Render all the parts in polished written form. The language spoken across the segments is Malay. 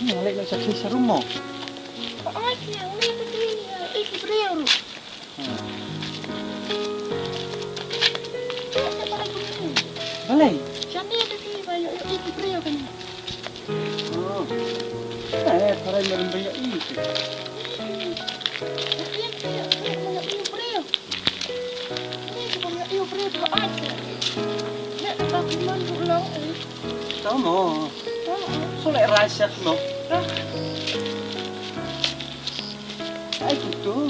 Ngalay na sa rumo. Ay, yang ni tadi iki beliau. Balay. Siapa yang tadi bayo iki beliau kan? Oh. Para meron ba yung iki? Tama. Sulay rasak mo. Ay, ito.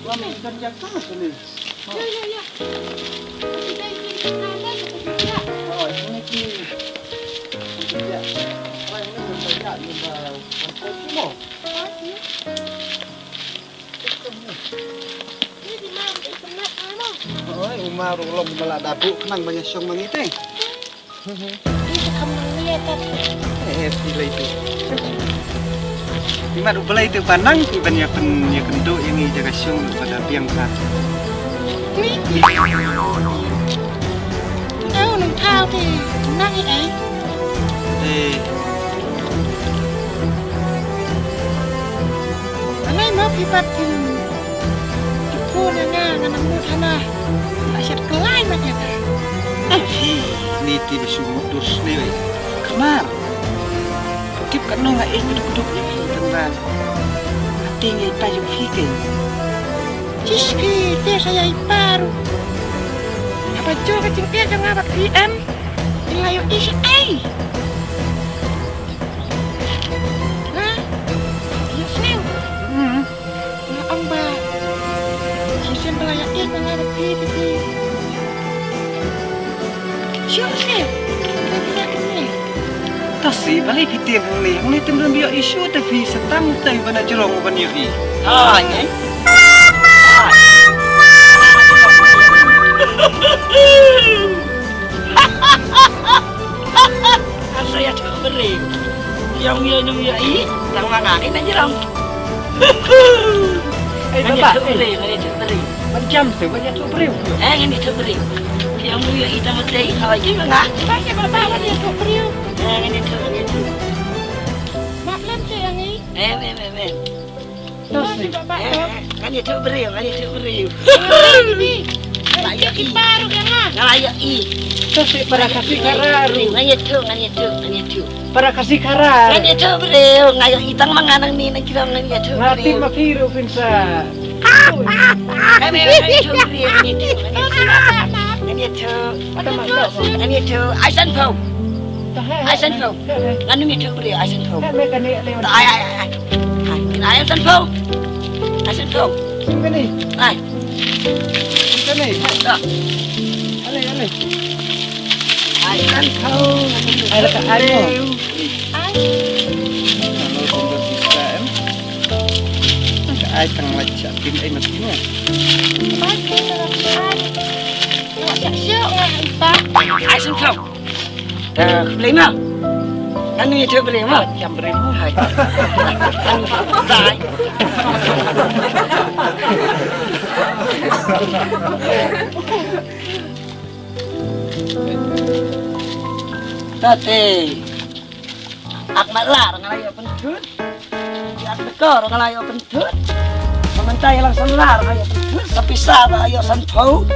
Mami, kerja ka na sila. Ya. Kita ini nama kita. Oh, ini ki. Kerja. Ay, ini kerja ni ba? Pagkakot mo. Ini di mana? Di mana ano? Ay, umarong lang maladapo nang manyasyong mangiting. Ini kamu lihat apa? Sila itu. Di mana balay itu panang iban ya kendo yang jaga syong pada tiang sa. Tahu nang tahu di nang ini. Anai mau pipatin. Jepun nga nang tanah. Asyik kelai macam tu. Niti bersumut terus ni. Kemar. Kip kan nggak duduk yang tentang tinggi payung fikir. Ciski dia saya iparu. Apa juga cingkir jangan apa IM. Ilayo isi ai. Hah? Ya sel. Ya amba. Sisen belayak ini mengarap pipi. Siapa sel? Tasi balai fitir ni tembem biar isu tapi setang tai bana jerong ban yoi. Nyai. Saya tak beri. Yang nyai, tang mana ini jerong. Bapak, beri. macam tu banyak tu beri. Ini tak beri. Yang nyai kita mesti lagi mengah. Baca bapak dia tu beriu. Ini tu. Mak lam tu yang ni. Tasi. Bapak. Ini tu beri. Ini. Layak i. Baru yang ah. Layak i. Tasi para kasih kararu. Ini tu. Para kasih karar. Ini tu beri. Ngayak itang manganang ni nak kira ini tu. Nanti makiru pinsa. Ini tu beri. Ini tu. Ini tu. Aisan pau. Aisan pau. Ini tu beri. Aisan pau. Mereka ni lewat. Ai. Ini aisan pau. Aisan pau. Sini. Ai. Sini. Dah. Ale. Aisan pau. Ada kat ayo. Ai tang lacak pin ai mestinya. Aisan pau. Beli mah. Ini tu beli mah. Jam beribu. Hai. Dai. Tati. Ak malar ngalayo pentut. Ak tekor ngalayo pentut. Mementai langsung lar ngalayo pentut. Tapi sabar ayo sanpau.